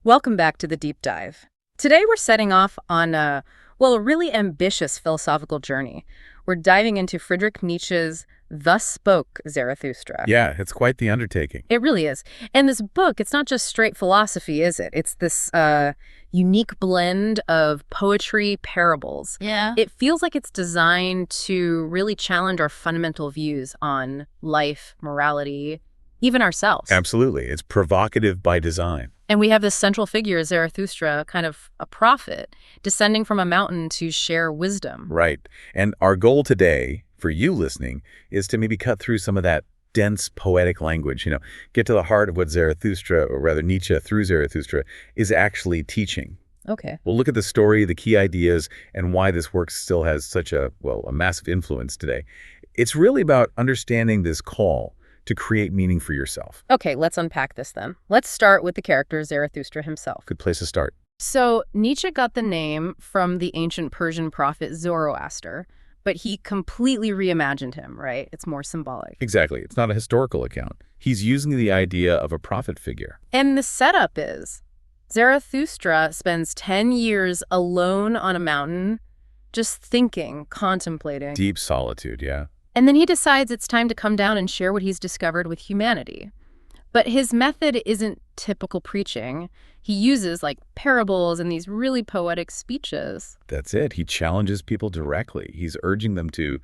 Welcome back to the Deep Dive. Today we're setting off on a really ambitious philosophical journey. We're diving into Friedrich Nietzsche's Thus Spoke Zarathustra. Yeah, it's quite the undertaking. It really is. And this book, it's not just straight philosophy, is it? It's this unique blend of poetry, parables. Yeah. It feels like it's designed to really challenge our fundamental views on life, morality, even ourselves. Absolutely. It's provocative by design. And we have this central figure, Zarathustra, kind of a prophet, descending from a mountain to share wisdom. Right. And our goal today, for you listening, is to maybe cut through some of that dense poetic language, get to the heart of what Zarathustra, or rather Nietzsche through Zarathustra, is actually teaching. Okay. We'll look at the story, the key ideas, and why this work still has such a massive influence today. It's really about understanding this call to create meaning for yourself. Okay, let's unpack this then. Let's start with the character Zarathustra himself. Good place to start. So Nietzsche got the name from the ancient Persian prophet Zoroaster, but he completely reimagined him, right? It's more symbolic. Exactly. It's not a historical account. He's using the idea of a prophet figure. And the setup is Zarathustra spends 10 years alone on a mountain, just thinking, contemplating. Deep solitude, yeah. And then he decides it's time to come down and share what he's discovered with humanity. But his method isn't typical preaching. He uses parables and these really poetic speeches. That's it. He challenges people directly. He's urging them to,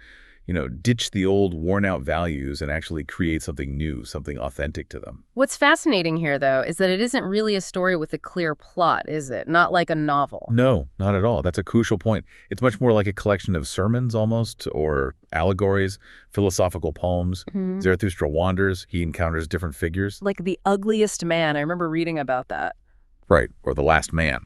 ditch the old worn-out values and actually create something new, something authentic to them. What's fascinating here, though, is that it isn't really a story with a clear plot, is it? Not like a novel. No, not at all. That's a crucial point. It's much more like a collection of sermons almost, or allegories, philosophical poems. Mm-hmm. Zarathustra wanders. He encounters different figures. Like the ugliest man. I remember reading about that. Right, or the last man.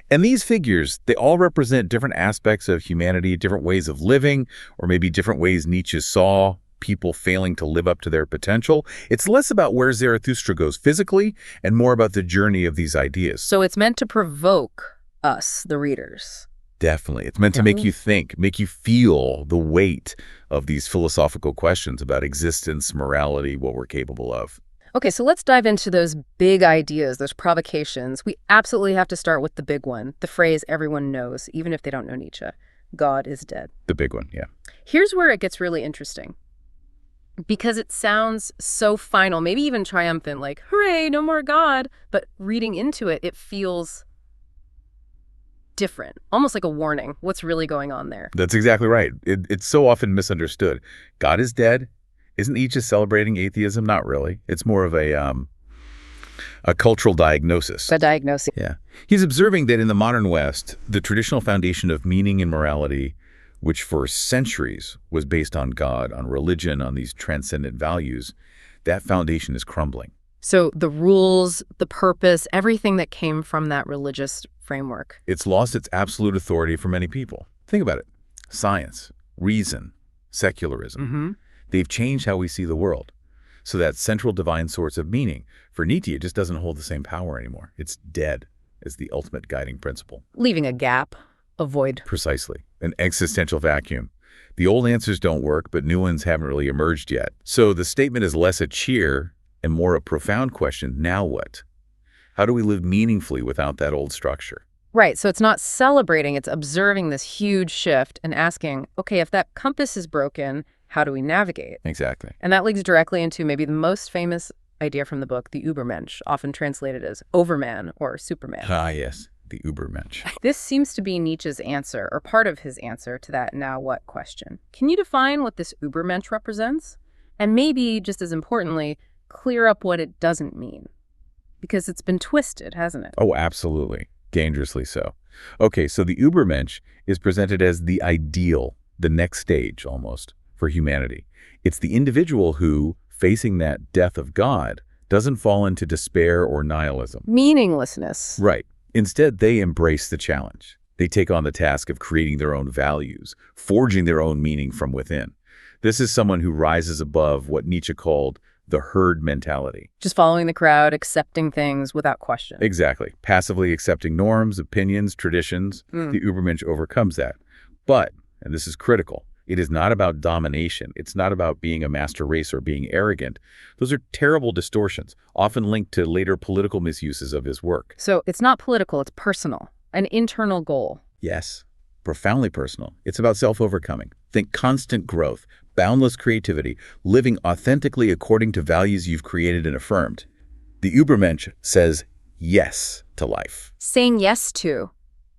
And these figures, they all represent different aspects of humanity, different ways of living, or maybe different ways Nietzsche saw people failing to live up to their potential. It's less about where Zarathustra goes physically and more about the journey of these ideas. So it's meant to provoke us, the readers. Definitely. It's meant to make you think, make you feel the weight of these philosophical questions about existence, morality, what we're capable of. Okay, so let's dive into those big ideas, those provocations. We absolutely have to start with the big one, the phrase everyone knows, even if they don't know Nietzsche. God is dead. The big one, yeah. Here's where it gets really interesting. Because it sounds so final, maybe even triumphant, like, hooray, no more God. But reading into it, it feels different, almost like a warning. What's really going on there? That's exactly right. It's so often misunderstood. God is dead. Isn't Nietzsche celebrating atheism? Not really. It's more of a cultural diagnosis. A diagnosis. Yeah. He's observing that in the modern West, the traditional foundation of meaning and morality, which for centuries was based on God, on religion, on these transcendent values, that foundation is crumbling. So the rules, the purpose, everything that came from that religious framework. It's lost its absolute authority for many people. Think about it. Science, reason, secularism. Mm-hmm. They've changed how we see the world. So that central divine source of meaning, for Nietzsche, it just doesn't hold the same power anymore. It's dead as the ultimate guiding principle. Leaving a gap, a void. Precisely. An existential vacuum. The old answers don't work, but new ones haven't really emerged yet. So the statement is less a cheer and more a profound question. Now what? How do we live meaningfully without that old structure? Right, so it's not celebrating, it's observing this huge shift and asking, okay, if that compass is broken, how do we navigate? Exactly. And that leads directly into maybe the most famous idea from the book, the Übermensch, often translated as Overman or Superman. Ah, yes, the Übermensch. This seems to be Nietzsche's answer, or part of his answer to that now what question. Can you define what this Übermensch represents? And maybe, just as importantly, clear up what it doesn't mean. Because it's been twisted, hasn't it? Oh, absolutely. Dangerously so. Okay, so the Übermensch is presented as the ideal, the next stage almost, for humanity. It's the individual who, facing that death of God, doesn't fall into despair or nihilism. Meaninglessness. Right. Instead, they embrace the challenge. They take on the task of creating their own values, forging their own meaning from within. This is someone who rises above what Nietzsche called the herd mentality. Just following the crowd, accepting things without question. Exactly. Passively accepting norms, opinions, traditions. The Übermensch overcomes that. But, and this is critical, It is not about domination. It's not about being a master race or being arrogant. Those are terrible distortions, often linked to later political misuses of his work. So it's not political, it's personal, an internal goal. Yes, profoundly personal. It's about self-overcoming. Think constant growth, boundless creativity, living authentically according to values you've created and affirmed. The Übermensch says yes to life. Saying yes to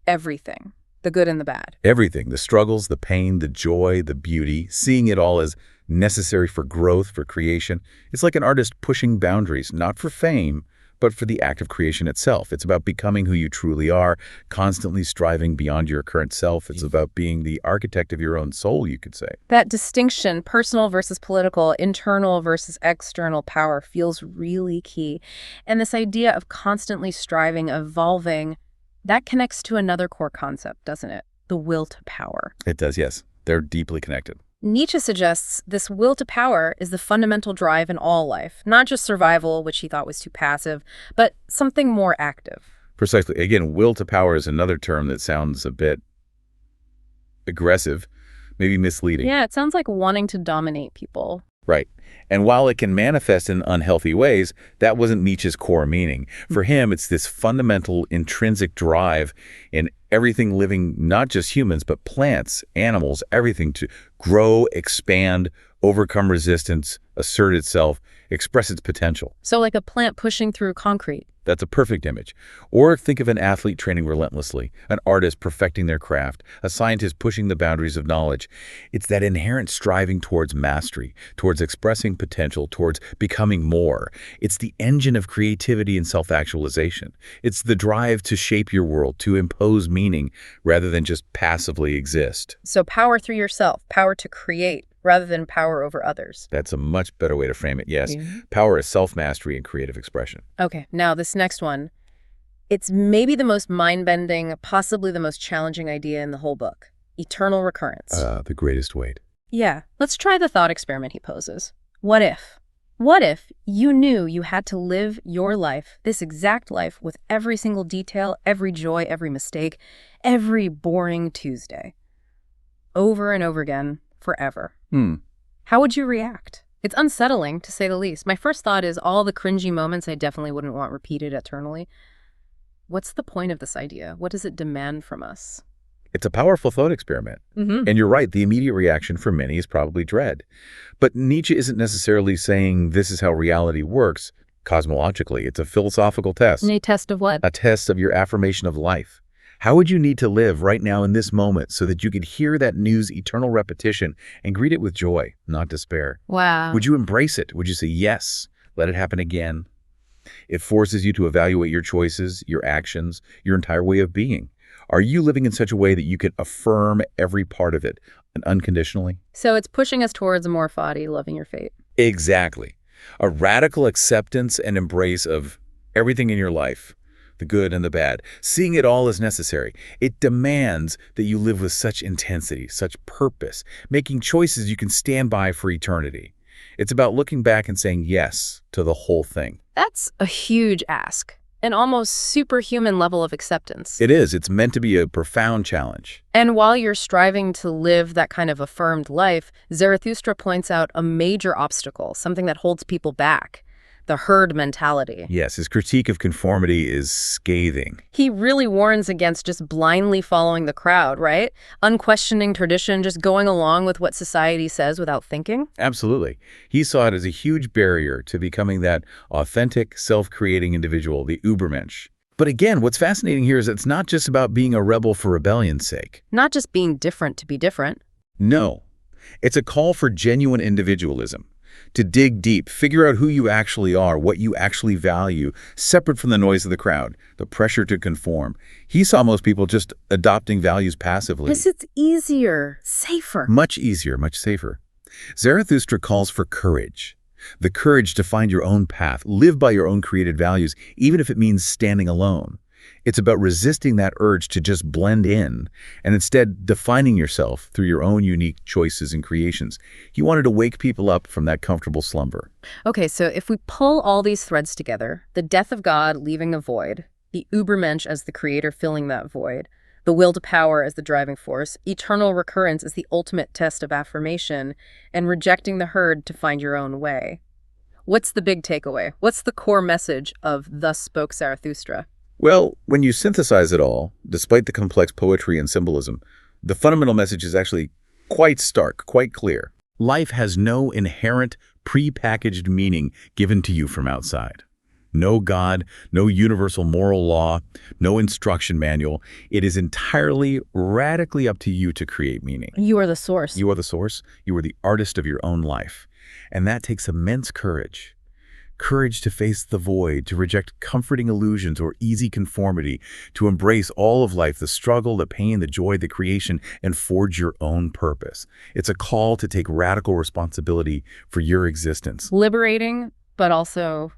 everything, the good and the bad. Everything, the struggles, the pain, the joy, the beauty, seeing it all as necessary for growth, for creation. It's like an artist pushing boundaries, not for fame, but for the act of creation itself. It's about becoming who you truly are, constantly striving beyond your current self. It's about being the architect of your own soul, you could say. That distinction, personal versus political, internal versus external power, feels really key. And this idea of constantly striving, evolving, that connects to another core concept, doesn't it? The will to power. It does, yes. They're deeply connected. Nietzsche suggests this will to power is the fundamental drive in all life, not just survival, which he thought was too passive, but something more active. Precisely. Again, will to power is another term that sounds a bit aggressive, maybe misleading. Yeah, it sounds like wanting to dominate people. Right. And while it can manifest in unhealthy ways, that wasn't Nietzsche's core meaning. For him, it's this fundamental intrinsic drive in everything living, not just humans, but plants, animals, everything to grow, expand, overcome resistance, assert itself, express its potential. So like a plant pushing through concrete. That's a perfect image. Or think of an athlete training relentlessly, an artist perfecting their craft, a scientist pushing the boundaries of knowledge. It's that inherent striving towards mastery, towards expressing potential, towards becoming more. It's the engine of creativity and self-actualization. It's the drive to shape your world, to impose meaning, rather than just passively exist. So power through yourself, power to create, rather than power over others. That's a much better way to frame it, yes. Mm-hmm. Power is self-mastery and creative expression. Okay, now this next one. It's maybe the most mind-bending, possibly the most challenging idea in the whole book. Eternal recurrence. The greatest weight. Yeah, let's try the thought experiment he poses. What if? What if you knew you had to live your life, this exact life, with every single detail, every joy, every mistake, every boring Tuesday, over and over again, forever? How would you react? It's unsettling, to say the least. My first thought is all the cringy moments I definitely wouldn't want repeated eternally. What's the point of this idea? What does it demand from us? It's a powerful thought experiment. And you're right, the immediate reaction for many is probably dread. But Nietzsche isn't necessarily saying this is how reality works cosmologically. It's a philosophical test. A test of what? A test of your affirmation of life. How would you need to live right now in this moment so that you could hear that news eternal repetition and greet it with joy, not despair? Wow. Would you embrace it? Would you say, yes, let it happen again? It forces you to evaluate your choices, your actions, your entire way of being. Are you living in such a way that you can affirm every part of it and unconditionally? So it's pushing us towards a more foddy, loving your fate. Exactly. A radical acceptance and embrace of everything in your life, the good and the bad, seeing it all as necessary. It demands that you live with such intensity, such purpose, making choices you can stand by for eternity. It's about looking back and saying yes to the whole thing. That's a huge ask, an almost superhuman level of acceptance. It is. It's meant to be a profound challenge. And while you're striving to live that kind of affirmed life, Zarathustra points out a major obstacle, something that holds people back. The herd mentality. Yes, his critique of conformity is scathing. He really warns against just blindly following the crowd, right? Unquestioning tradition, just going along with what society says without thinking. Absolutely. He saw it as a huge barrier to becoming that authentic, self-creating individual, the Übermensch. But again, what's fascinating here is it's not just about being a rebel for rebellion's sake. Not just being different to be different. No. It's a call for genuine individualism. To dig deep, figure out who you actually are, what you actually value, separate from the noise of the crowd, the pressure to conform. He saw most people just adopting values passively. Because it's easier, safer. Much easier, much safer. Zarathustra calls for courage. The courage to find your own path, live by your own created values, even if it means standing alone. It's about resisting that urge to just blend in and instead defining yourself through your own unique choices and creations. He wanted to wake people up from that comfortable slumber. Okay, so if we pull all these threads together, the death of God leaving a void, the Übermensch as the creator filling that void, The will to power as the driving force, eternal recurrence is the ultimate test of affirmation, and rejecting the herd to find your own way. What's the big takeaway? What's the core message of Thus Spoke Zarathustra? Well, when you synthesize it all, despite the complex poetry and symbolism, the fundamental message is actually quite stark, quite clear. Life has no inherent, pre-packaged meaning given to you from outside. No God, no universal moral law, no instruction manual. It is entirely, radically up to you to create meaning. You are the source. You are the source. You are the artist of your own life. And that takes immense courage. Courage to face the void, to reject comforting illusions or easy conformity, to embrace all of life, the struggle, the pain, the joy, the creation, and forge your own purpose. It's a call to take radical responsibility for your existence. Liberating, but also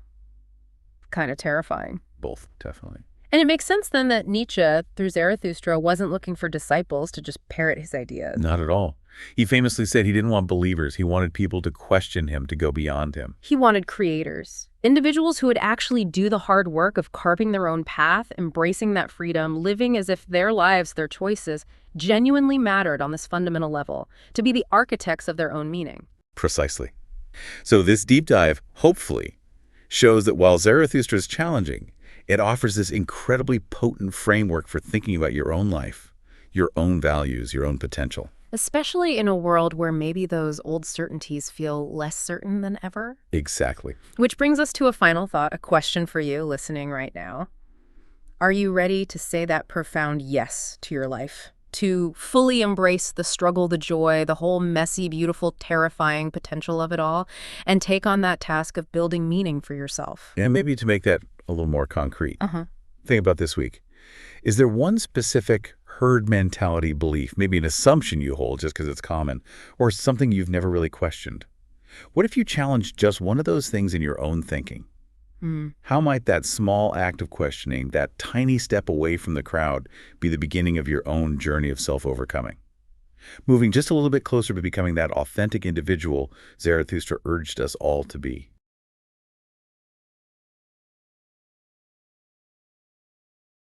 kind of terrifying. Both, definitely. And it makes sense then that Nietzsche, through Zarathustra, wasn't looking for disciples to just parrot his ideas. Not at all. He famously said he didn't want believers. He wanted people to question him, to go beyond him. He wanted creators, individuals who would actually do the hard work of carving their own path, embracing that freedom, living as if their lives, their choices, genuinely mattered on this fundamental level, to be the architects of their own meaning. Precisely. So this deep dive, hopefully, shows that while Zarathustra is challenging, it offers this incredibly potent framework for thinking about your own life, your own values, your own potential. Especially in a world where maybe those old certainties feel less certain than ever. Exactly. Which brings us to a final thought, a question for you listening right now. Are you ready to say that profound yes to your life? To fully embrace the struggle, the joy, the whole messy, beautiful, terrifying potential of it all, and take on that task of building meaning for yourself? And maybe to make that a little more concrete. Think about this week. Is there one specific herd mentality belief, maybe an assumption you hold just because it's common, or something you've never really questioned? What if you challenged just one of those things in your own thinking? How might that small act of questioning, that tiny step away from the crowd, be the beginning of your own journey of self-overcoming? Moving just a little bit closer to becoming that authentic individual Zarathustra urged us all to be.